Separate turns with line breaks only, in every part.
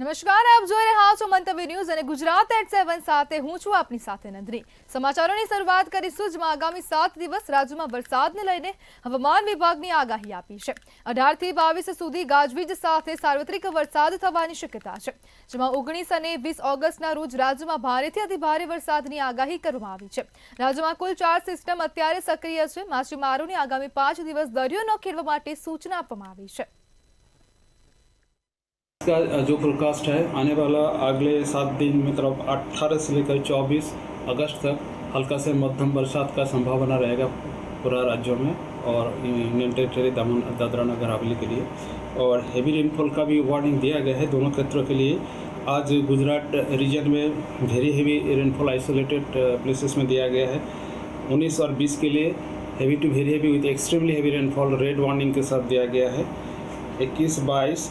નમસ્કાર, આપ જોઈ રહ્યા છો મંતવ્ય ન્યૂઝ અને ગુજરાત એટ 7 સાથે હું છું આપની સાથે નંદની। સમાચારોની શરૂઆત કરીશું જેમાં આગામી 7 દિવસ રાજ્યમાં વરસાદને લઈને હવામાન વિભાગની આગાહી આપી છે। 18 થી 22 સુધી ગાજવીજ સાથે સાર્વત્રિક વરસાદ થવાની શક્યતા છે, જેમાં 19 અને 20 ઓગસ્ટના રોજ રાજ્યમાં ભારેથી અતિભારે વરસાદની આગાહી કરવામાં આવી છે। રાજ્યમાં કુલ 4 સિસ્ટમ અત્યારે સક્રિય છે। માછીમારોને આગામી 5 દિવસ દરિયો ન ખેડવા માટે સૂચના આપવામાં આવી છે।
का जो फोरकास्ट है आने वाला अगले 7 दिन मतलब 18 से लेकर 24 अगस्त तक हल्का से मध्यम बरसात का संभावना रहेगा पूरा राज्यों में और यूनियन टेरिटरी दमन दादरा नगर हवेली के लिए। और हेवी रेनफॉल का भी वार्निंग दिया गया है दोनों क्षेत्रों के लिए। आज गुजरात रीजन में very heavy rainfall isolated places में दिया गया है। 19 और 20 के लिए heavy to very heavy with extremely heavy rainfall red warning के साथ दिया गया है। 21-22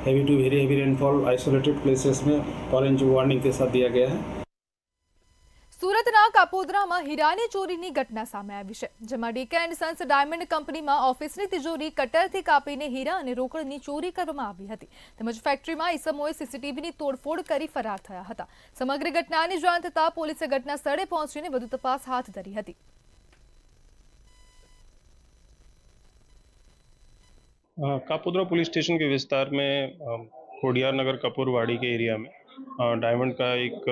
heavy to very heavy rainfall isolated places में ऑरेंज वार्निंग के साथ दिया गया है।
સુરતના કાપોદ્રામાં હીરાની ચોરીની ઘટના સામે આવી છે, જેમાં ડીકે એન્ડ સન્સ ડાયમંડ કંપનીમાં ઓફિસની તિજોરી કટરથી કાપીને હીરા અને રોકડની ચોરી કરવામાં આવી હતી, તેમજ ફેક્ટરીમાં ઈસમોએ સીસીટીવીની તોડફોડ કરી ફરાર થયા હતા। સમગ્ર ઘટનાની જાણ થતાં પોલીસે ઘટના સ્થળે પહોંચીને વધુ તપાસ હાથ ધરી હતી।
कापोद्रा पुलिस स्टेशन के विस्तार में खोडियार नगर कपूरवाड़ी के एरिया में डायमंड का एक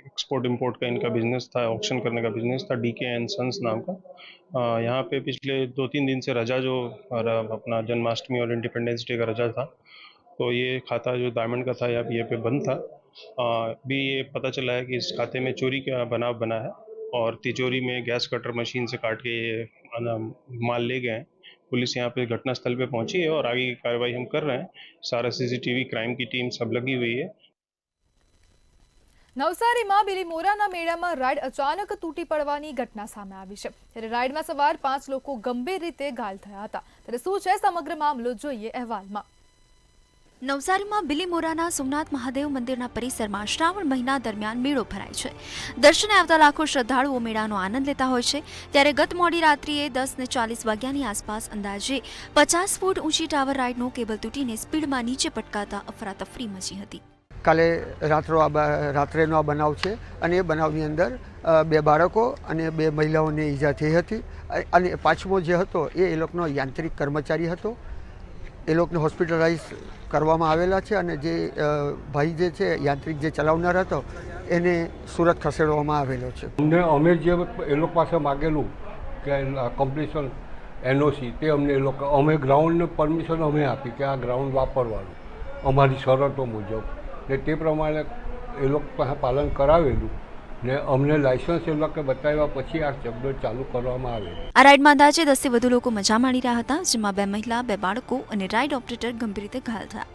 एक्सपोर्ट इंपोर्ट का इनका बिजनेस था, ऑक्शन करने का बिजनेस था, डीके एंड सन्स नाम का। यहाँ पे पिछले 2-3 दिन से रजा जो अपना जन्माष्टमी और इंडिपेंडेंस डे का रजा था, तो ये खाता जो डायमंड का था ये पे बंद था। अभी ये पता चला है कि इस खाते में चोरी का बनाव बना है और तिजोरी में गैस कटर मशीन से काट के ये माल ले गए हैं। पुलिस यहाँ पे घटनास्थल पे पहुंची है और आगे की कार्रवाई हम कर रहे हैं। सारा सीसीटीवी क्राइम की टीम सब लगी हुई है।
નવસારીમાં બિલીમોરાના મેળામાં રાઈડ અચાનક તૂટી પડવાની ઘટના સામે આવી છે, ત્યારે રાઈડમાં સવાર 5 લોકો ગંભીર રીતે ઘાયલ થયા હતા। ત્યારે શું છે સમગ્ર મામલો, જોઈએ અહેવાલમાં।
નવસારીમાં બિલીમોરાના સોમનાથ મહાદેવ મંદિરના પરિસરમાં શ્રાવણ મહિના દરમિયાન મેળો ભરાય છે। દર્શને આવતા લાખો શ્રદ્ધાળુઓ મેળાનો આનંદ લેતા હોય છે, ત્યારે ગત મોડી રાત્રિએ 10:40 વાગ્યાની આસપાસ અંદાજે 50 ફૂટ ઊંચી ટાવર રાઈડનો કેબલ તૂટીને સ્પીડમાં નીચે પટકાતા અફરાતફરી મચી હતી।
કાલે રાત્રેનો આ બનાવ છે અને એ બનાવની અંદર 2 બાળકો અને 2 મહિલાઓને ઈજા થઈ હતી અને પાછો જે હતો એ લોકોનો યાંત્રિક કર્મચારી હતો। એ લોકોને હોસ્પિટલાઇઝ કરવામાં આવેલા છે અને જે ભાઈ જે છે યાંત્રિક જે ચલાવનાર હતો એને સુરત ખસેડવામાં આવેલો છે।
અમે જે એ લોકો પાસે માગેલું કે કમ્પ્લીશન એનઓસી તે અમને એ લોકો અમે ગ્રાઉન્ડને પરમિશન અમે આપી કે આ ગ્રાઉન્ડ વાપરવાનું અમારી શરતો મુજબ ને તે પ્રમાણે એ લોકો પાસે પાલન કરાવેલું ને અમને લાયસન્સ એ લોકો બતાવ્યા પછી આ શબ્દો ચાલુ કરવામાં આવે।
આ રાઈડમાં અંદાજે 10 થી વધુ લોકો મજા માણી રહ્યા હતા, જેમાં 2 મહિલા, 2 બાળકો અને રાઈડ ઓપરેટર ગંભીર રીતે ઘાયલ થયા।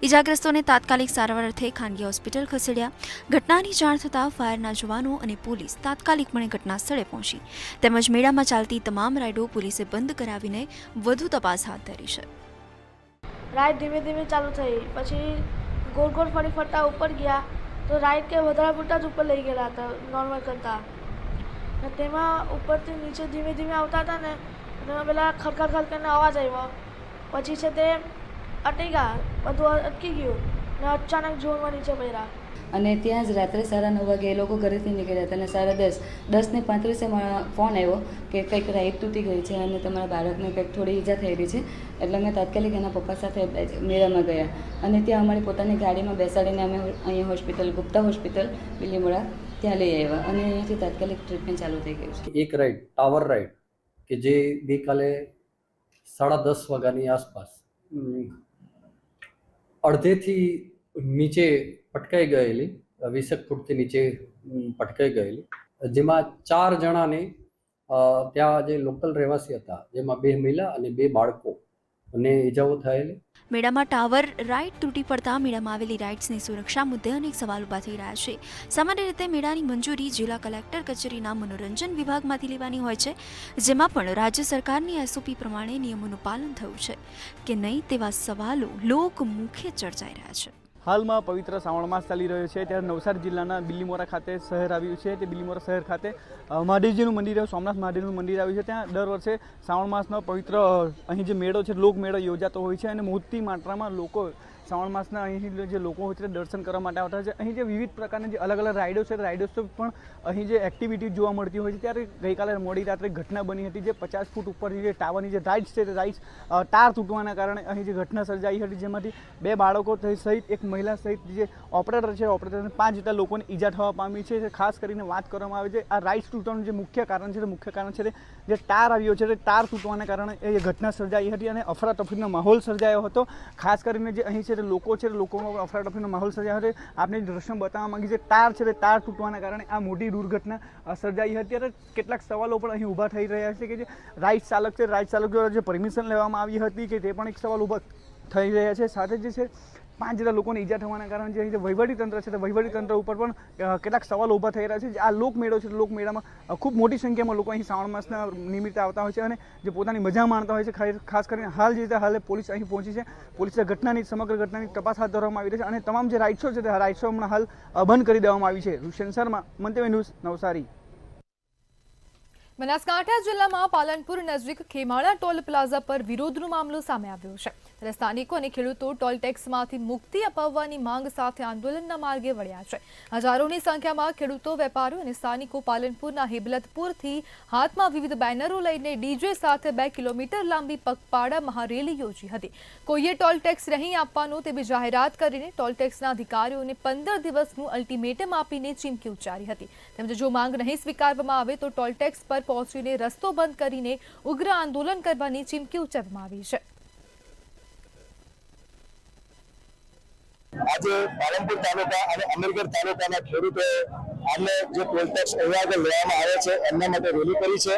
ઈજાગ્રસ્તોને તાત્કાલિક સારવાર અર્થે ખાનગી હોસ્પિટલ ખસેડ્યા। ઘટનાની જાણ થતાં ફાયરના જવાનો અને પોલીસ તાત્કાલિકપણે ઘટના સ્થળે પહોંચી, તેમજ મેળામાં ચાલતી તમામ રાઈડો પોલીસે બંધ કરાવીને વધુ તપાસ હાથ ધરી છે।
રાઈડ ધીમે ધીમે ચાલુ થઈ, પછી ગોળ ગોળ ફરતા ઉપર ગયા તો રાઈડ કે વધારે પૂરતા જ ઉપર લઈ ગયેલા હતા નોર્મલ કરતાં, ને તેમાં ઉપરથી નીચે ધીમે ધીમે આવતા હતા ને તેમાં પેલા ખડખડ કરીને અવાજ આવ્યો, પછી છે તે અટકી ગયા, બધું અટકી ગયું ને અચાનક જોરમાં નીચે પડ્યા।
અને ત્યાં જ રાત્રે 9:30 વાગે એ લોકો ઘરેથી નીકળ્યા હતા અને 10:35 ફોન આવ્યો કે કંઈક રાઈડ તૂટી ગઈ છે અને તમારા બાળકને કંઈક થોડી ઈજા થયેલી છે। એટલે અમે તાત્કાલિક એના પપ્પા સાથે મેળામાં ગયા અને ત્યાં અમારી પોતાની ગાડીમાં બેસાડીને અમે અહીંયા હોસ્પિટલ ગુપ્તા હોસ્પિટલ બિલીમોરા ત્યાં લઈ આવ્યા અને અહીંયાથી તાત્કાલિક ટ્રીટમેન્ટ ચાલુ થઈ ગયું છે।
એક રાઈડ ટાવર રાઈડ કે જે ગઈકાલે 10:30 વાગ્યાની આસપાસ અડધેથી નીચે પટકાઈ ગયેલી 20 ફૂટથી નીચે પટકાઈ ગયેલી, જેમાં 4 જણાને ત્યાં જે લોકલ રહેવાસી હતા, જેમાં 2 મહિલા અને 2 બાળકો અને ઈજાઓ થયેલી।
મેળામાં ટાવર રાઈડ તૂટી પડતા મેળામાં આવેલી રાઇડ્સની સુરક્ષા મુદ્દે અનેક સવાલ ઊભા થઈ રહ્યા છે। સામાન્ય રીતે મેળાની મંજૂરી જિલ્લા કલેક્ટર કચેરીના મનોરંજન વિભાગમાંથી લેવાની હોય છે, જેમાં પણ રાજ્ય સરકારની એસઓપી પ્રમાણે નિયમોનું પાલન થયું છે કે નહીં તેવા સવાલો લોકમુખે ચર્ચાઈ રહ્યા છે।
હાલમાં પવિત્ર શ્રાવણ માસ ચાલી રહ્યો છે, ત્યારે નવસારી જિલ્લાના બિલીમોરા ખાતે શહેર આવ્યું છે। તે બિલીમોરા શહેર ખાતે મહાદેવજીનું મંદિર, સોમનાથ મહાદેવનું મંદિર આવ્યું છે। ત્યાં દર વર્ષે શ્રાવણ માસનો પવિત્ર અહીં જે મેળો છે લોકમેળો યોજાતો હોય છે અને મોટી માત્રામાં લોકો શ્રાવણ માસના અહીં જે લોકો હોય છે દર્શન કરવા માટે આવતા હોય છે. અહીં જે વિવિધ પ્રકારની જે અલગ અલગ રાઇડો છે રાઇડર્સ પણ અહીં જે એક્ટિવિટી જોવા મળતી હોય છે. ત્યારે ગઈકાલે મોડી રાત્રે ઘટના બની હતી જે 50 ફૂટ ઉપરની જે ટાવરની જે રાઇડ્સ છે તે રાઇડ્સ તાર તૂટવાના કારણે અહીં જે ઘટના સર્જાઈ હતી, જેમાંથી 2 બાળકો સહિત એક મહિલા સહિત જે ઓપરેટર છે ઓપરેટરને 5 જેટલા લોકોને ઈજા થવા પામી છે. ખાસ કરીને વાત કરવામાં આવે છે આ રાઇડ્સ તૂટવાનું જે મુખ્ય કારણ છે જે ટાર આવ્યો છે તે ટાર તૂટવાના કારણે એ ઘટના સર્જાઈ હતી અને અફરાતફરીનો માહોલ સર્જાયો હતો. ખાસ કરીને જે અહીં છે તે લોકો છે લોકોમાં અફરાતફરીનો માહોલ સર્જાયો હતો. આપણે દ્રશ્ય બતાવવા માંગી છે ટાર છે તે ટાર તૂટવાના કારણે આ મોટી દુર્ઘટના સર્જાઈ હતી. ત્યારે કેટલાક સવાલો પણ અહીં ઊભા થઈ રહ્યા છે કે જે રાઇડ ચાલક છે રાઇડ ચાલક દ્વારા જે પરમિશન લેવામાં આવી હતી કે તે પણ એક સવાલ ઊભા થઈ રહ્યા છે. સાથે જે છે 5 જેટલા લોકોને ઈજા થવાના કારણે જે અહીં જે વહીવટીતંત્ર છે તે વહીવટીતંત્ર ઉપર પણ કેટલાક સવાલો ઊભા થઈ રહ્યા છે. આ લોકમેળો છે લોકમેળામાં ખૂબ મોટી સંખ્યામાં લોકો અહીં શ્રાવણ માસના નિમિત્તે આવતા હોય છે અને જે પોતાની મજા માણતા હોય છે. ખાસ કરીને હાલ જે રીતે હાલે પોલીસ અહીં પહોંચી છે. પોલીસે સમગ્ર ઘટનાની તપાસ હાથ ધરવામાં આવી રહી છે અને તમામ જે રાઇડ્સો છે તે રાઇડ્સો હમણાં હાલ બંધ કરી દેવામાં આવી છે. રુશન શર્મા, મંતવ્ય ન્યૂઝ, નવસારી.
બનાસકાંઠા જિલ્લામાં પાલનપુર નજીક ખેમાળા ટોલ પ્લાઝા પર વિરોધનો મામલો સામે આવ્યો છે. ત્યારે સ્થાનિકો અને ખેડૂતો ટોલ ટેક્સમાંથી મુક્તિ અપાવવાની માંગ સાથે આંદોલનના માર્ગે વળ્યા છે. હજારોની સંખ્યામાં ખેડૂતો, વેપારીઓ અને સ્થાનિકો પાલનપુરના હિબલતપુરથી હાથમાં વિવિધ બેનરો લઈને ડીજે સાથે 2 કિલોમીટર લાંબી પગપાળા મહારેલી યોજી હતી. કોઈએ ટોલ ટેક્સ નહીં આપવાનો તેવી જાહેરાત કરીને ટોલ ટેક્સના અધિકારીઓને 15 દિવસનું અલ્ટિમેટમ આપીને ચીમકી ઉચ્ચારી હતી. તેમજ જો માંગ નહીં સ્વીકારવામાં આવે તો ટોલ ટેક્સ પર પહોંચીને રસ્તો બંધ કરીને ઉગ્ર આંદોલન કરવાની ચીમકી ઉચ્ચારવામાં આવી છે.
આજે પાલનપુર તાલુકા અને અમીરગઢ તાલુકાના ખેડૂતોએ અમને જે ટોલ ટેક્સ અહીંયા આગળ લેવામાં આવે છે એમના માટે રેલી કરી છે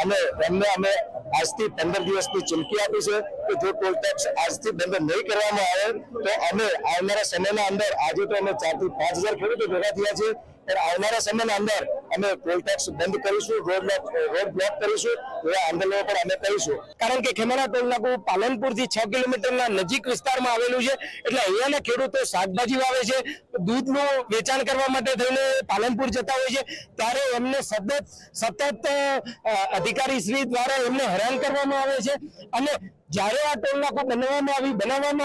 અને એમને અમે આજથી 15 દિવસની ચીમકી આપી છે કે જો ટોલ ટેક્સ આજથી બંધ નહીં કરવામાં આવે તો અમે આવનારા સમયના અંદર આજે તો અમે 4 થી 5000 ખેડૂતો ભેગા થયા છે પણ આવનારા સમયના અંદર અમે ટોલ ટેક્સ બંધ કરીશું, રોડ બ્લોક કરીશું, એવા આંદોલનો પણ અમે કરીશું. કારણ કે ખેમાળા ટોલ નાકું પાલનપુરથી 6 કિલોમીટરના નજીક વિસ્તારમાં આવેલું છે એટલે અહીંયાના ખેડૂતો શાકભાજી વાવે છે, દૂધનું વેચાણ કરવા માટે થઈને પાલનપુર જતા હોય છે ત્યારે એમને સતત અધિકારી શ્રી દ્વારા એમને હેરાન કરવામાં આવે છે. અને જ્યારે આ ટોલ નાકું બનાવવામાં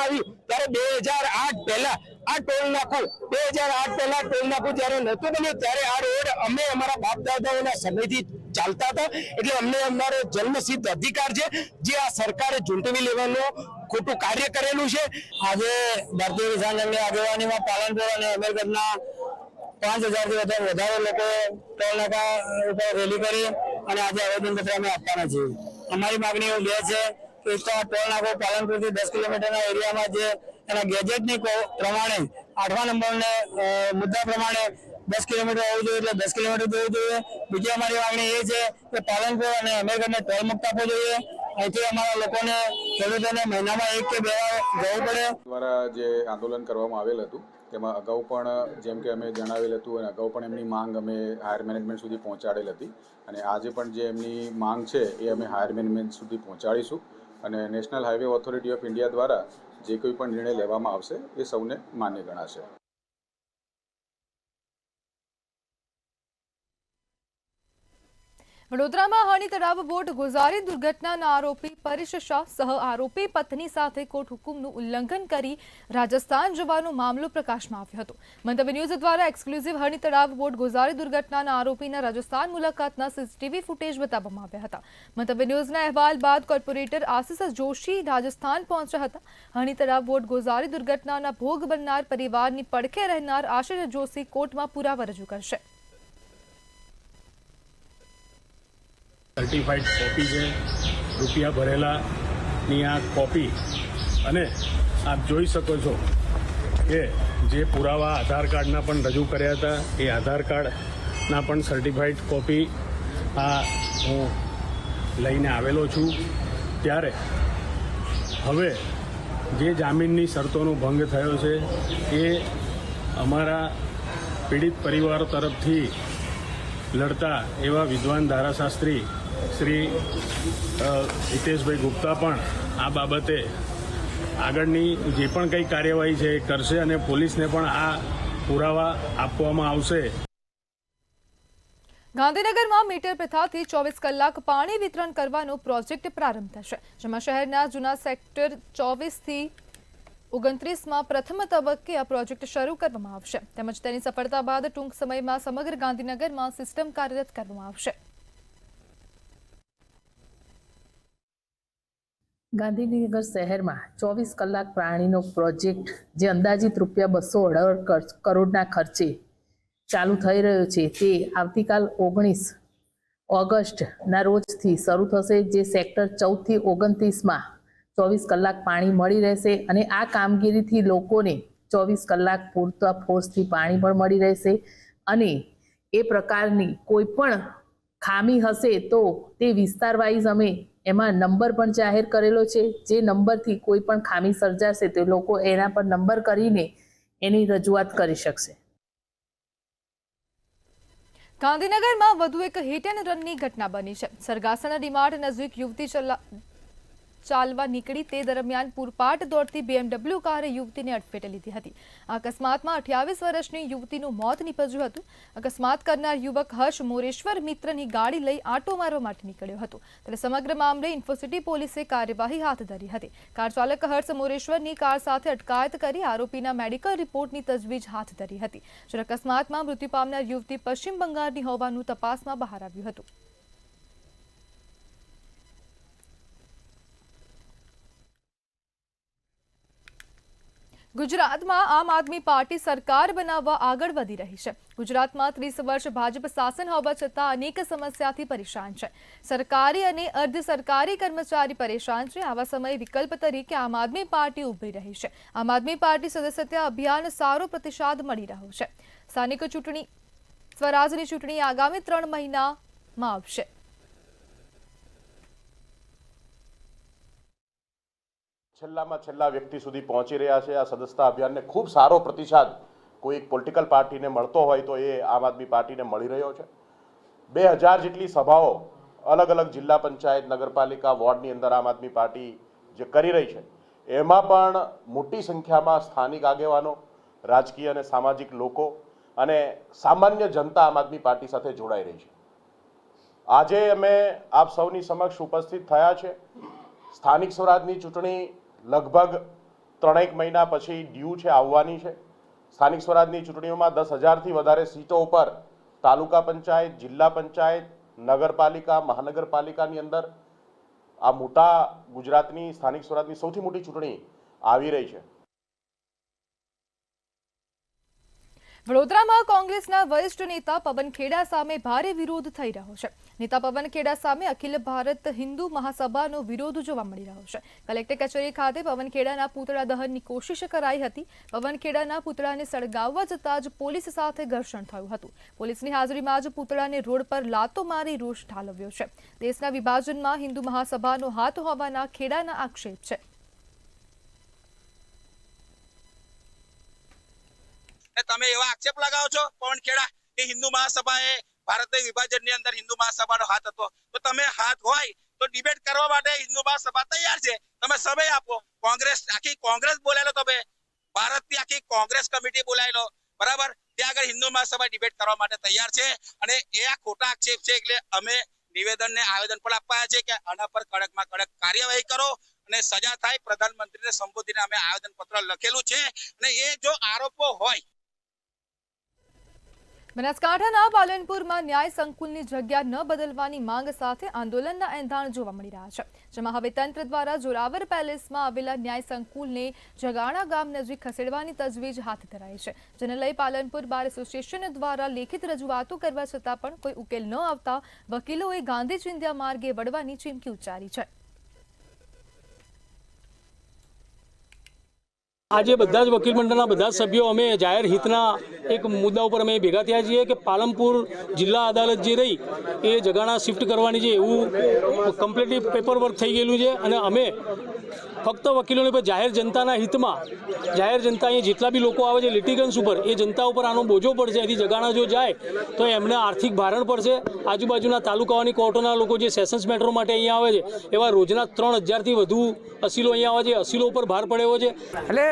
આવી ત્યારે 2008 પહેલા આ ટોલ નાકું 2008 પહેલા ટોલ નાકું જ્યારે નહોતું બન્યું ત્યારે આ રોડ અમે અમારા બાપ દાદાઓના સમયથી ચાલતા હતા એટલે અમને અમારો જન્મસિદ્ધ અધિકાર છે જે આ સરકારે ઝૂંટવી લેવાનું ખોટું કાર્ય કરેલું છે. આજે ભારતીય કિસાન સંઘની આગેવાનીમાં પાલનપુર અને અમીરગઢના 5000 થી વધારે લોકો ટોલ નાકા ઉપર રેલી કરી અને આજે આવેદનપત્ર અમે આપવાના છીએ. અમારી માગણી એવું બે છે કે એક તો આ ટોલ નાકો પાલનપુરથી 10 કિલોમીટરના એરિયામાં જે એના ગેજેટની પ્રમાણે 8મા નંબરને મુદ્દા પ્રમાણે 10 કિલોમીટર હોવું જોઈએ એટલે 10 કિલોમીટર જવું જોઈએ. બીજી અમારી માગણી એ છે કે પાલનપુર અને અમીરગઢને ટોલ મુક્ત આપવો જોઈએ. અહીંથી અમારા લોકોને ખેડૂતોને મહિનામાં 1 કે 2 વાર જવું પડે.
દ્વારા જે આંદોલન કરવામાં આવેલ હતું તેમાં અગાઉ પણ જેમ કે અમે જણાવેલ હતું અને અગાઉ પણ એમની માંગ અમે હાયર મેનેજમેન્ટ સુધી પહોંચાડેલ હતી અને આજે પણ જે એમની માંગ છે એ અમે હાયર મેનેજમેન્ટ સુધી પહોંચાડીશું અને national highway authority of India દ્વારા જે કોઈ પણ નિર્ણય લેવામાં આવશે એ સૌને માન્ય ગણાશે.
વડોદરામાં હણી તળાવ બોટ ગુજારી દુર્ઘટનાના આરોપી પરેશ શાહ સહ આરોપી પત્ની સાથે કોર્ટ હુકુમનું ઉલ્લંઘન કરી રાજસ્થાન જવાનો મામલો પ્રકાશમાં આવ્યો હતો. મંતવ્ય ન્યૂઝ દ્વારા એક્સક્લુઝિવ હણી તળાવ બોટ ગુજારી દુર્ઘટનાના આરોપીના રાજસ્થાન મુલાકાતના સીસીટીવી ફૂટેજ બતાવવામાં આવ્યા હતા. મંતવ્ય ન્યૂઝના અહેવાલ બાદ કોર્પોરેટર આશિષ જોશી રાજસ્થાન પહોંચ્યા હતા. હણી તળાવ બોટ ગુજારી દુર્ઘટનાના ભોગ બનનાર પરિવારની પડખે રહેનાર આશિષ જોશી કોર્ટમાં પુરાવા રજૂ કરશે.
સર્ટિફાઈડ કોપી છે, રૂપિયા ભરેલાની આ કોપી અને આપ જોઈ શકો છો કે જે પુરાવા આધાર કાર્ડના પણ રજૂ કર્યા હતા એ આધાર કાર્ડના પણ સર્ટિફાઈડ કોપી આ હું લઈને આવેલો છું. ત્યારે હવે જે જામીનની શરતોનો ભંગ થયો છે એ અમારા પીડિત પરિવાર તરફથી લડતા એવા વિદ્વાન ધારાશાસ્ત્રી શ્રી હિતેશભાઈ ગુપ્તા પણ આ બાબતે આગળની જે પણ કંઈ કાર્યવાહી છે એ કરશે અને પોલીસને પણ આ પુરાવા આપવામાં આવશે.
ગાંધીનગરમાં મીટર પ્રથાથી 24 કલાક પાણી વિતરણ કરવાનો પ્રોજેક્ટ પ્રારંભ થશે, જેમાં શહેરના જૂના સેક્ટર 24 થી 2029માં પ્રથમ તબક્કે આ પ્રોજેક્ટ શરૂ કરવામાં આવશે તેમજ તેની સફળતા બાદ ટૂંક સમયમાં સમગ્ર ગાંધીનગરમાં સિસ્ટમ કાર્યરત કરવામાં આવશે.
ગાંધીનગર શહેરમાં 24 કલાક પાણીનો પ્રોજેક્ટ જે અંદાજિત ₹218 કરોડના ખર્ચે ચાલુ થઈ રહ્યો છે તે આવતીકાલ 19 ઓગસ્ટના રોજથી શરૂ થશે, જે સેક્ટર 14 થી 29માં 24 કલાક પાણી મળી રહેશે અને આ કામગીરીથી લોકોને 24 કલાક પૂરતા ફોર્સથી પાણી પણ મળી રહેશે અને એ પ્રકારની કોઈ પણ ખામી હશે તો તે વિસ્તાર વાઇઝ અમે એમાં નંબર પણ જાહેર કરેલો છે. જે નંબરથી કોઈ પણ ખામી સર્જાશે તે લોકો એના પર નંબર કરીને એની રજૂઆત કરી શકશે.
ગાંધીનગરમાં વધુ એક હિટ એન્ડ રનની ઘટના બની છે. સરગાસણા ડીમાર્ટ નજીક યુવતી ચાલવા નીકળી તે દરમિયાન પૂરપાટ દોડતી BMW કારે યુવતીને અડફેટે લીધી હતી. આ અકસ્માતમાં 28 વર્ષની યુવતીનું મોત નીપજ્યું હતું. અકસ્માત કરનાર યુવક હર્ષ મોરેશ્વર મિત્રની ગાડી લઈ આંટો મારવા માટે નીકળ્યો હતો. ત્યારે સમગ્ર મામલે ઇન્ફોસિટી પોલીસે કાર્યવાહી હાથ ધરી હતી. કાર ચાલક હર્ષ મોરેશ્વરની કાર સાથે અટકાયત કરી આરોપીના મેડિકલ રિપોર્ટની તજવીજ હાથ ધરી હતી. જ્યારે અકસ્માતમાં મૃત્યુ પામનાર યુવતી પશ્ચિમ બંગાળની હોવાનું તપાસમાં બહાર આવ્યું હતું. ગુજરાતમાં આમ આદમી પાર્ટી સરકાર બનાવવા આગળ વધી રહી છે. ગુજરાતમાં 30 વર્ષ ભાજપ શાસન હોવા છતાં અનેક સમસ્યાથી પરેશાન છે. સરકારી અને અર્ધ સરકારી કર્મચારી પરેશાન છે. આવા સમયે વિકલ્પ તરીકે આમ આદમી પાર્ટી ઉભરી રહી છે. આમ આદમી પાર્ટી સદસ્યતા અભિયાન સારો પ્રતિસાદ મળી રહ્યો છે. સ્થાનિક ચૂંટણી સ્વરાજની ચૂંટણી આગામી 3 મહિનામાં આવશે.
છેલ્લામાં છેલ્લા વ્યક્તિ સુધી પહોંચી રહ્યા છે. આ સદસ્યતા અભિયાનને ખૂબ સારો પ્રતિસાદ કોઈ એક પોલિટિકલ પાર્ટીને મળતો હોય તો એ આમ આદમી પાર્ટીને મળી રહ્યો છે. 2000 જેટલી સભાઓ અલગ અલગ જિલ્લા પંચાયત, નગરપાલિકા, વોર્ડની અંદર આમ આદમી પાર્ટી જે કરી રહી છે એમાં પણ મોટી સંખ્યામાં સ્થાનિક આગેવાનો, રાજકીય અને સામાજિક લોકો અને સામાન્ય જનતા આમ આદમી પાર્ટી સાથે જોડાઈ રહી છે. આજે અમે આપ સૌની સમક્ષ ઉપસ્થિત થયા છે. સ્થાનિક સ્વરાજની ચૂંટણી લગભગ 3 મહિના પછી ડ્યુ છે, આવવાની છે. સ્થાનિક સ્વરાજની ચૂંટણીઓમાં 10,000થી વધારે સીટો ઉપર તાલુકા પંચાયત, જિલ્લા પંચાયત, નગરપાલિકા, મહાનગરપાલિકાની અંદર આ મોટા ગુજરાતની સ્થાનિક સ્વરાજની સૌથી મોટી ચૂંટણી આવી રહી છે.
વડોદરામાં કોંગ્રેસના વરિષ્ઠ નેતા પવન ખેડા સામે ભારે વિરોધ થઈ રહ્યો છે. નેતા પવન ખેડા સામે અખિલ ભારત હિન્દુ મહાસભાનો વિરોધ જોવા મળી રહ્યો છે. કલેક્ટર કચેરી ખાતે પવન ખેડાના પૂતળા દહનની કોશિશ કરાઈ હતી. પવન ખેડાના પૂતળાને સળગાવવા જતાં જ પોલીસ સાથે ઘર્ષણ થયું હતું. પોલીસની હાજરીમાં જ પૂતળાને રોડ પર લાતો મારી રોષ ઠાલવ્યો છે. દેશના વિભાજનમાં હિન્દુ મહાસભાનો હાથ હોવાના ખેડાના આક્ષેપ છે.
તમે એવા આક્ષેપ લગાવો છો પવન ખેડા કે હિન્દુ મહાસભાએ ભારતના વિભાજનની અંદર હિન્દુ મહાસભાનો હાથ હતો, તો તમે હાથ હોય તો ડિબેટ કરવા માટે હિન્દુ મહાસભા તૈયાર છે. તમે સમય આપો. કોંગ્રેસ, આખી કોંગ્રેસ બોલાયેલો, તમે ભારતની આખી કોંગ્રેસ કમિટી બોલાયેલો, બરાબર? ત્યાં આગળ હિન્દુ મહાસભા ડિબેટ કરવા માટે તૈયાર છે અને એ આ ખોટા આક્ષેપ છે. એટલે અમે નિવેદનને આવેદન પણ આપ્યા છે કે આના પર કડકમાં કડક કાર્યવાહી કરો અને સજા થાય. પ્રધાનમંત્રીને સંબોધીને અમે આવેદન પત્ર લખેલું છે અને એ જો આરોપો હોય.
બનાસકાંઠાના પાલનપુરમાં ન્યાય સંકુલની જગ્યા ન બદલવાની માંગ સાથે આંદોલનના એંધાણ જોવા મળી રહ્યા છે. જેમાં હવે તંત્ર દ્વારા જોરાવર પેલેસમાં આવેલા ન્યાય સંકુલને જગાણા ગામ નજીક ખસેડવાની તજવીજ હાથ ધરાઈ છે. જેને લઈ પાલનપુર બાર એસોસિએશન દ્વારા લેખિત રજૂઆતો કરવા છતાં પણ કોઈ ઉકેલ ન આવતા વકીલોએ ગાંધી ચિંધ્યા માર્ગે વળવાની ચીમકી ઉચ્ચારી છે.
આજે બધા જ વકીલ મંડળના બધા જ સભ્યો અમે જાહેર હિતના એક મુદ્દા ઉપર અમે ભેગા થયા છીએ કે પાલનપુર જિલ્લા અદાલત જે રહી એ જગાણા શિફ્ટ કરવાની છે એવું કમ્પ્લીટલી પેપર વર્ક થઈ ગયેલું છે અને અમે ફક્ત વકીલોને પર જાહેર જનતાના હિતમાં, જાહેર જનતા અહીંયા જેટલા બી લોકો આવે છે લિટિગન્સ ઉપર, એ જનતા ઉપર આનો બોજો પડશે. એથી જગાણા જો જાય તો એમને આર્થિક ભારણ પડશે. આજુબાજુના તાલુકાઓની કોર્ટોના લોકો જે સેશન્સ મેટરો માટે અહીંયા આવે છે એવા રોજના 3,000થી વધુ અસીલો અહીંયા આવે છે. અસીલો ઉપર ભાર પડ્યો છે.
એટલે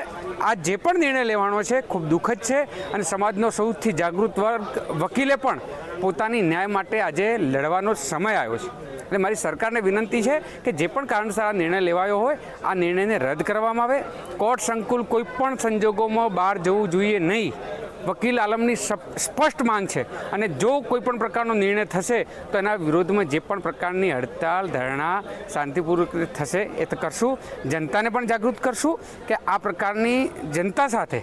આ જે પણ નિર્ણય લેવાનો છે ખૂબ દુઃખદ છે અને સમાજનો સૌથી જાગૃત વર્ગ વકીલે પણ પોતાની ન્યાય માટે આજે લડવાનો સમય આવ્યો છે. એટલે મારી સરકારને વિનંતી છે કે જે પણ કારણસર આ નિર્ણય લેવાયો હોય આ નિર્ણયને રદ કરવામાં આવે. કોર્ટ સંકુલ કોઈ પણ સંજોગોમાં બહાર જવું જોઈએ નહીં. વકીલ આલમની સ્પષ્ટ માંગ છે અને જો કોઈ પણ પ્રકારનો નિર્ણય થશે તો એના વિરોધમાં જે પણ પ્રકારની હડતાલ ધરણા શાંતિપૂર્વક થશે એ તો કરશું. જનતાને પણ જાગૃત કરશું કે આ પ્રકારની જનતા સાથે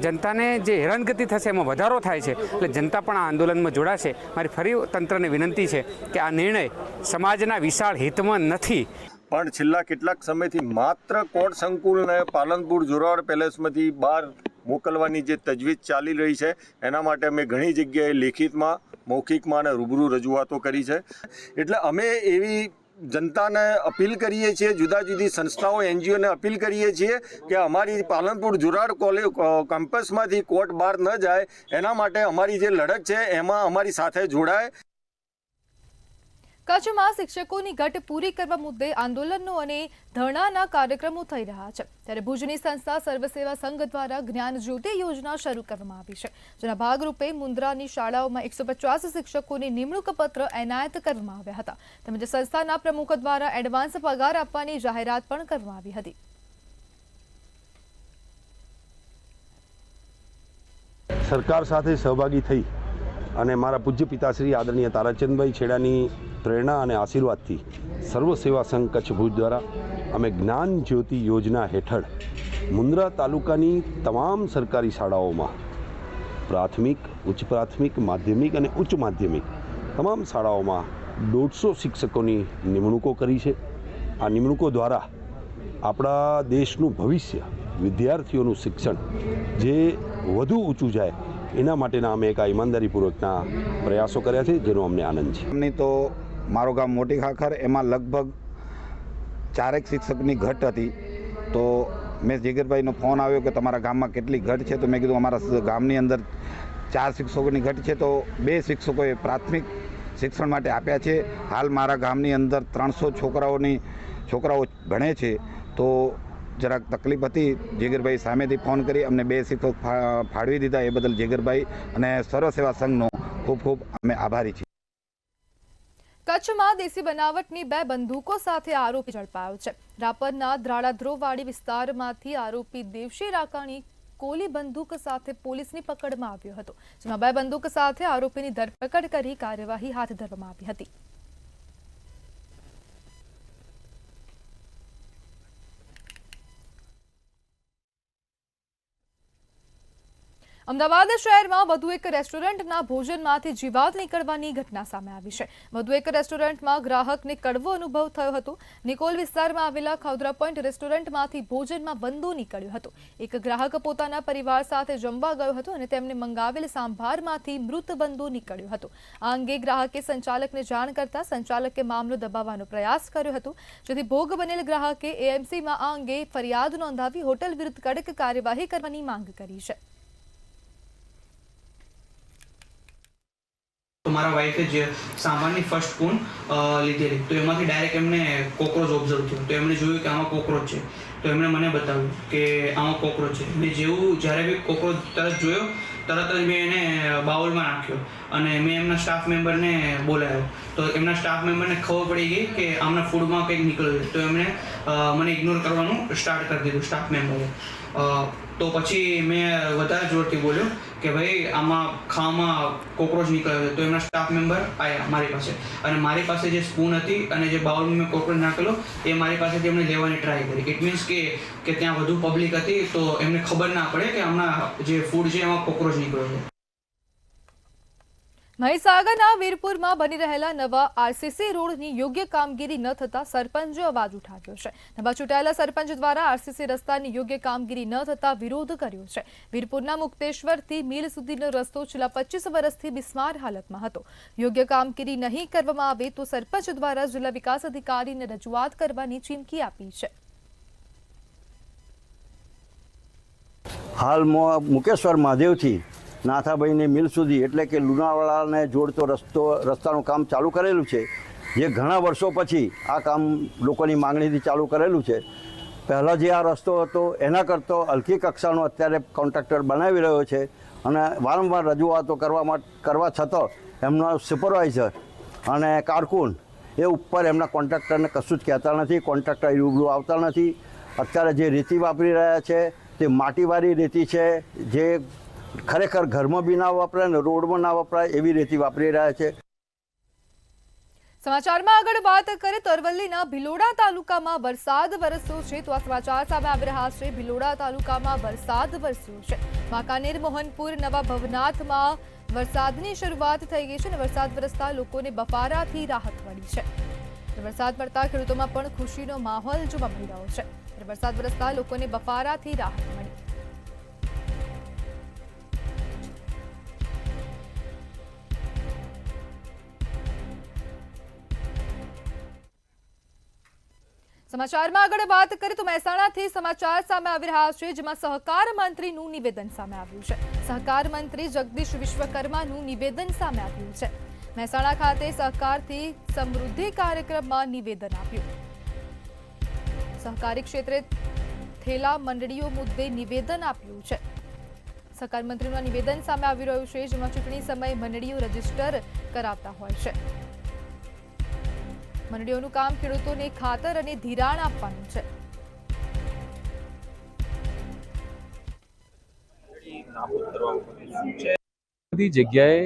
જનતાને જે હેરાનગતિ થશે એમાં વધારો થાય છે એટલે જનતા પણ આ આંદોલનમાં જોડાશે. મારી ફરી તંત્રને વિનંતી છે કે આ નિર્ણય સમાજના વિશાળ હિતમાં નથી.
પણ છેલ્લા કેટલાક સમયથી માત્ર કોર્ટ સંકુલને પાલનપુર જોરાવર પેલેસમાંથી બહાર મોકલવાની જે તજવીજ ચાલી રહી છે એના માટે અમે ઘણી જગ્યાએ લેખિતમાં મૌખિકમાં અને રૂબરૂ રજૂઆતો કરી છે. એટલે અમે એવી જનતાને અપીલ કરીએ છીએ, જુદા જુદી સંસ્થાઓ NGOને અપીલ કરીએ છીએ કે અમારી પાલનપુર જોરાવર કોલેજ કેમ્પસમાંથી કોર્ટ બહાર ન જાય એના માટે અમારી જે લડત છે એમાં અમારી સાથે જોડાય.
કચ્છમાં શિક્ષકોની ઘટ પૂરી કરવા મુદ્દે આંદોલનો અને ધરણાના કાર્યક્રમો થઈ રહ્યા છે. ત્યારે ભુજની સંસ્થા સર્વસેવા સંઘ દ્વારા જ્ઞાન જ્યોતિ યોજના શરૂ કરવામાં આવી છે. જેના ભાગરૂપે મુન્દ્રાની શાળાઓમાં 150 શિક્ષકોની નિમણૂક પત્ર એનાયત કરવામાં આવ્યા હતા. તેમજ સંસ્થાના પ્રમુખ દ્વારા એડવાન્સ પગાર આપવાની જાહેરાત પણ કરવામાં આવી હતી.
સરકાર સાથે સહભાગી થઈ અને મારા પૂજ્ય પિતાશ્રી આદરણીય તારાચંદભાઈ છેડાની પ્રેરણા અને આશીર્વાદથી સર્વ સેવા સંઘ કચ્છ ભુજ દ્વારા અમે જ્ઞાન જ્યોતિ યોજના હેઠળ મુન્દ્રા તાલુકાની તમામ સરકારી શાળાઓમાં પ્રાથમિક, ઉચ્ચ પ્રાથમિક, માધ્યમિક અને ઉચ્ચ માધ્યમિક તમામ શાળાઓમાં 150 શિક્ષકોની નિમણૂકો કરી છે. આ નિમણૂકો દ્વારા આપણા દેશનું ભવિષ્ય, વિદ્યાર્થીઓનું શિક્ષણ જે વધુ ઊંચું જાય એના માટેના અમે એક ઈમાનદારીપૂર્વકના પ્રયાસો કર્યા છે, જેનો અમને આનંદ છે.
એમની તો મારું ગામ મોટી ખાખર, એમાં લગભગ 4 શિક્ષકની ઘટ હતી. તો મેં જીગરભાઈનો ફોન આવ્યો કે તમારા ગામમાં કેટલી ઘટ છે, તો મેં કીધું અમારા ગામની અંદર 4 શિક્ષકોની ઘટ છે, તો 2 શિક્ષકોએ પ્રાથમિક શિક્ષણ માટે આપ્યા છે. હાલ મારા ગામની અંદર 300 છોકરાઓ ભણે છે. તો જરાક તકલીફ હતી, જીગરભાઈ સામેથી ફોન કરી અમને 2 શિક્ષક ફાળવી દીધા. એ બદલ જીગરભાઈ અને સર્વ સેવા સંઘનો ખૂબ ખૂબ અમે આભારી છીએ.
કચ્છમાં દેશી બનાવટની 2 બંદૂકો સાથે આરોપી ઝડપાયો છે. રાપરના દ્રાળાધ્રોવાડી વિસ્તારમાંથી આરોપી દેવશી રાકાણી કોલી બંદૂક સાથે પોલીસની પકડમાં આવ્યો હતો. જેમાં 2 બંદૂક સાથે આરોપીની ધરપકડ કરી કાર્યવાહી હાથ ધરવામાં આવી હતી. અમદાવાદ શહેરમાં વધુ એક રેસ્ટોરન્ટના ભોજનમાંથી જીવાત નીકળવાની ઘટના સામે આવી છે. વધુ એક રેસ્ટોરન્ટમાં ગ્રાહકને કડવો અનુભવ થયો હતો. નિકોલ વિસ્તારમાં આવેલા ખવદરા પોઈન્ટ રેસ્ટોરન્ટમાંથી ભોજનમાં વંદો નીકળ્યો હતો. એક ગ્રાહક પોતાના પરિવાર સાથે જમવા ગયો હતો અને તેમને મંગાવેલ સાંભારમાંથી મૃત વંદો નીકળ્યો હતો. આ અંગે ગ્રાહકે સંચાલકને જાણ કરતા સંચાલકે મામલો દબાવવાનો પ્રયાસ કર્યો હતો, જેથી ભોગ બનેલ ગ્રાહકે AMCમાં આ અંગે ફરિયાદ નોંધાવી હોટલ વિરુદ્ધ કડક કાર્યવાહી કરવાની માંગ કરી છે.
તો મારા વાઈફે જે સાંભારની ફર્સ્ટ સ્પૂન લીધેલી, તો એમાંથી ડાયરેક્ટ એમને કોકરોચ ઓબ્ઝર્વ થયો. તો એમણે જોયું કે આમાં કોકરોચ છે, તો એમણે મને બતાવ્યું કે આમાં કોકરોચ છે. મેં જ્યારે બી કોકરોચ તરત જોયો, તરત જ મેં એને બાઉલમાં નાખ્યો અને મેં એમના સ્ટાફ મેમ્બરને બોલાવ્યો. તો એમના સ્ટાફ મેમ્બરને ખબર પડી ગઈ કે આમના ફૂડમાં કંઈક નીકળ્યું છે. તો એમણે મને ઇગ્નોર કરવાનું સ્ટાર્ટ કરી દીધું સ્ટાફ મેમ્બરે. તો પછી મેં વધારે જોરથી બોલ્યો કે ભાઈ આમાં ખાવામાં કોકરોચ નીકળ્યો છે. તો એમના સ્ટાફ મેમ્બર આવ્યા મારી પાસે અને મારી પાસે જે સ્પૂન હતી અને જે બાઉલમાં મેં કોકરોચ નાખેલો એ મારી પાસેથી એમને લેવાની ટ્રાય કરી. ઇટ મીન્સ કે ત્યાં વધુ પબ્લિક હતી તો એમને ખબર ના પડે કે આમના જે ફૂડ છે એમાં કોકરોચ નીકળ્યો છે.
મહીસાગરના વીરપુરમાં બની રહેલા નવા RCC રોડની યોગ્ય કામગીરી ન થતા સરપંચે અવાજ ઉઠાવ્યો છે. નવા ચૂંટાયેલા સરપંચ દ્વારા RCC રસ્તાની યોગ્ય કામગીરી ન થતા વિરોધ કર્યો છે. વીરપુરના મુક્તેશ્વરથી મિલ સુધીનો રસ્તો છેલ્લા 25 વર્ષથી બિસ્માર હાલતમાં હતો. યોગ્ય કામગીરી નહીં કરવામાં આવે તો સરપંચ દ્વારા જિલ્લા વિકાસ અધિકારીને રજૂઆત કરવાની ચીમકી આપી છે.
હાલ મુકેશ્વર મહાદેવથી નાથાભાઈની મિલ સુધી એટલે કે લુણાવાડાને જોડતો રસ્તાનું કામ ચાલુ કરેલું છે, જે ઘણા વર્ષો પછી આ કામ લોકોની માંગણીથી ચાલુ કરેલું છે. પહેલાં જે આ રસ્તો હતો એના કરતાં હલકી કક્ષાનો અત્યારે કોન્ટ્રાક્ટર બનાવી રહ્યો છે અને વારંવાર રજૂઆતો કરવા છતાં એમના સુપરવાઇઝર અને કારકુન એ ઉપર એમના કોન્ટ્રાક્ટરને કશું જ કહેતા નથી. કોન્ટ્રાક્ટર રૂબરૂ આવતા નથી. અત્યારે જે રેતી વાપરી રહ્યા છે તે માટીવાળી રેતી છે, જે ખરેખર ઘરમાં બી ના વપરાય ને રોડમાં ના વપરાય એવી રેતી વાપરી રહ્યા છે.
સમાચારમાં આગળ વાત કરીએ તો અરવલ્લીના ભિલોડા તાલુકામાં વરસાદ વરસ્યો છે. તો આ સમાચાર સામે આવી રહ્યા છે. ભિલોડા તાલુકામાં વરસાદ વરસ્યો છે. વાંકાનેર, મોહનપુર, નવા ભવનાથમાં વરસાદની શરૂઆત થઈ ગઈ છે અને વરસાદ વરસતા લોકોને બફારાથી રાહત મળી છે. વરસાદ પડતા ખેડૂતોમાં પણ ખુશીનો માહોલ જોવા મળી રહ્યો છે. વરસાદ વરસતા લોકોને બફારાથી રાહત મળી. સમાચારમાં આગળ વાત કરીએ તો મહેસાણાથી સમાચાર સામે આવી રહ્યા છે, જેમાં સહકાર મંત્રીનું નિવેદન સામે આવ્યું છે. સહકાર મંત્રી જગદીશ વિશ્વકર્માનું નિવેદન સામે આવ્યું છે. મહેસાણા ખાતે સહકારથી સમૃદ્ધિ કાર્યક્રમમાં નિવેદન આપ્યું. સહકારી ક્ષેત્રે થયેલા મંડળીઓ મુદ્દે નિવેદન આપ્યું છે. સહકાર મંત્રીનું નિવેદન સામે આવી રહ્યું છે, જેમાં ચૂંટણી સમયે મંડળીઓ રજીસ્ટર કરાવતા હોય છે. મંડળીઓનું કામ ખેડૂતોને ખાતર અને ધિરાણ આપવાનું છે.
બધી જગ્યાએ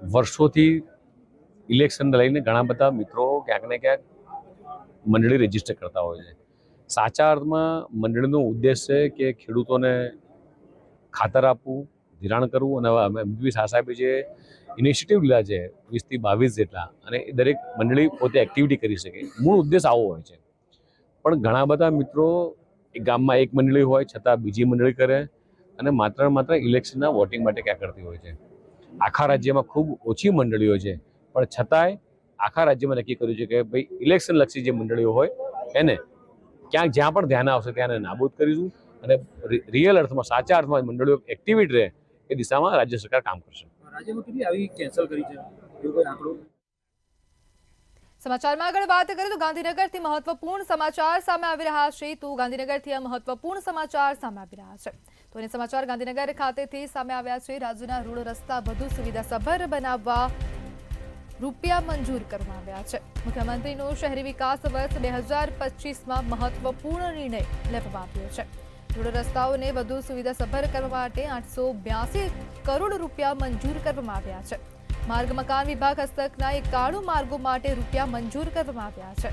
વર્ષોથી ઇલેક્શનને લઈને ઘણા બધા મિત્રો ક્યાંક ને ક્યાંક મંડળી રજીસ્ટર કરતા હોય છે. સાચા અર્થમાં મંડળીનો ઉદ્દેશ છે કે ખેડૂતોને ખાતર આપવું, ધિરાણ કરવું અને હવે એમપી સાહેબે જે ઇનિશિયેટિવ લીધા છે 20 થી 22 જેટલા, અને એ દરેક મંડળી પોતે એક્ટિવિટી કરી શકે, મૂળ ઉદ્દેશ આવો હોય છે. પણ ઘણા બધા મિત્રો એક ગામમાં એક મંડળી હોય છતાં બીજી મંડળી કરે અને માત્ર ઇલેક્શનના વોટિંગ માટે ક્યાં કરતી હોય છે. આખા રાજ્યમાં ખૂબ ઓછી મંડળીઓ છે, પણ છતાંય આખા રાજ્યમાં નક્કી કર્યું છે કે ભાઈ ઇલેક્શન લક્ષી જે મંડળીઓ હોય એને ક્યાંક જ્યાં પણ ધ્યાન આવશે ત્યાં નાબૂદ કરીશું અને રિયલ અર્થમાં સાચા અર્થમાં મંડળીઓ એક્ટિવિટ રહે એ દિશામાં રાજ્ય સરકાર કામ કરશે.
સમાચારમાં આગળ વાત કરીએ તો ગાંધીનગરથી મહત્વપૂર્ણ સમાચાર સામે આવી રહ્યા છે. તો ગાંધીનગરથી આ મહત્વપૂર્ણ સમાચાર સામે આવી રહ્યા છે. તો એ સમાચાર ગાંધીનગર ખાતેથી સામે આવ્યા છે. રાજ્યના રોડ રસ્તા વધુ સુવિધાસભર બનાવવા રૂપિયા મંજૂર કરવામાં આવ્યા છે. મુખ્યમંત્રીનો શહેરી વિકાસ વર્ષ 2025માં મહત્વપૂર્ણ નિર્ણય લેવામાં આવ્યો છે. રોડ રસ્તાઓને વધુ સુવિધાસભર કરવા માટે 882 કરોડ રૂપિયા મંજૂર કરવામાં આવ્યા છે. માર્ગ મકાન વિભાગ હસ્તકના 91 માર્ગો માટે રૂપિયા મંજૂર કરવામાં આવ્યા છે.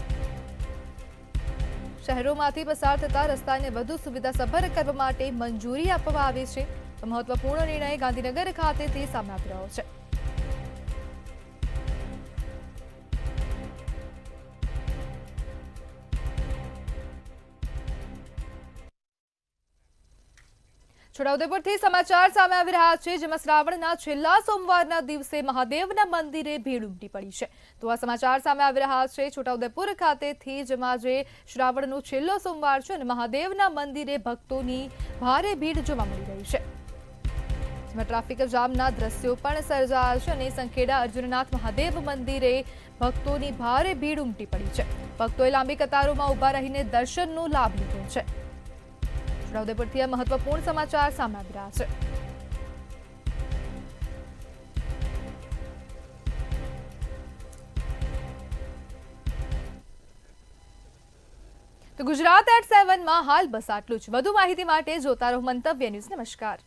શહેરોમાંથી પસાર થતા રસ્તાને વધુ સુવિધાસભર કરવા માટે મંજૂરી આપવામાં આવી છે. તો મહત્વપૂર્ણ નિર્ણય ગાંધીનગર ખાતેથી સામે આવી રહ્યો છે. છોટાઉદેપુરથી સમાચાર સામે આવી રહ્યા છે, જેમાં શ્રાવણના છેલ્લા સોમવારના દિવસે મહાદેવના મંદિરે ભીડ ઉમટી પડી છે. તો આ સમાચાર સામે આવી રહ્યા છે છોટાઉદેપુર ખાતેથી, જેમાં જે શ્રાવણનો છેલ્લો સોમવાર છે અને મહાદેવના મંદિરે ભક્તોની ભારે ભીડ જોવા મળી રહી છે. જેમાં ટ્રાફિક જામના દ્રશ્યો પણ સર્જાયા છે અને સંખેડા અર્જુનનાથ મહાદેવ મંદિરે ભક્તોની ભારે ભીડ ઉમટી પડી છે. ભક્તોએ લાંબી કતારોમાં ઉભા રહીને દર્શનનો લાભ લીધો છે. છોટાઉદેપુરથી આ મહત્વપૂર્ણ સમાચાર સામે આવી રહ્યા છે. તો ગુજરાત@7 માં હાલ બસ આટલું જ. વધુ માહિતી માટે જોતા રહો મંતવ્ય ન્યૂઝ. નમસ્કાર.